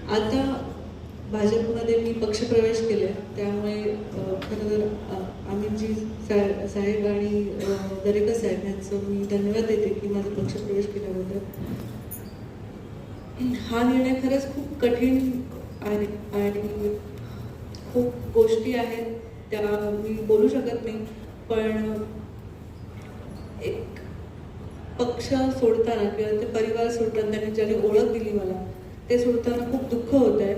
आता भाजपमध्ये मी पक्षप्रवेश केला, त्यामुळे खरं तर अमितजी साहेब आणि दरेकर साहेब यांचं मी धन्यवाद देते की माझा पक्षप्रवेश केल्याबद्दल. हा निर्णय खरंच खूप कठीण आहे आणि खूप गोष्टी आहेत त्या मी बोलू शकत नाही, पण एक पक्ष सोडताना किंवा ते परिवार सोडताना त्यांनी ज्याने ओळख दिली मला ते सोडताना खूप दुःख होत आहे.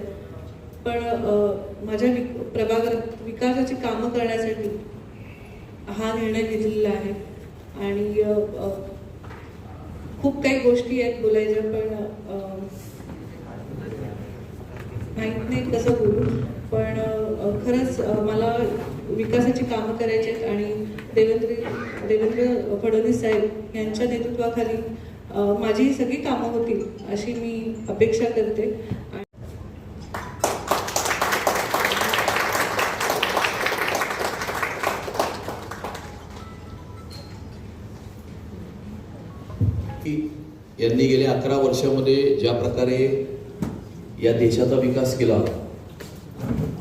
पण माझ्या प्रभागात विकासाची कामं करण्यासाठी हा निर्णय घेतलेला आहे आणि खूप काही गोष्टी आहेत बोलायच्या, पण माहीत नाही कसं बोलू. पण खरंच मला विकासाची कामं करायची आहेत आणि देवेंद्र फडणवीस साहेब यांच्या नेतृत्वाखाली माझी ही सगळी कामं होतील अशी मी अपेक्षा करते. यांनी गेल्या 11 वर्षामध्ये ज्या प्रकारे या देशाचा विकास केला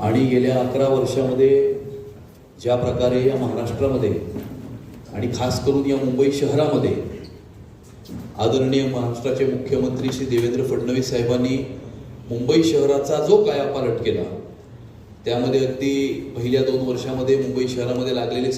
आणि गेल्या 11 वर्षामध्ये ज्या प्रकारे या महाराष्ट्रामध्ये आणि खास करून या मुंबई शहरामध्ये आदरणीय महाराष्ट्राचे मुख्यमंत्री श्री देवेंद्र फडणवीस साहेबांनी मुंबई शहराचा जो कायापालट केला, त्यामध्ये अगदी पहिल्या 2 वर्षामध्ये मुंबई शहरामध्ये लागलेले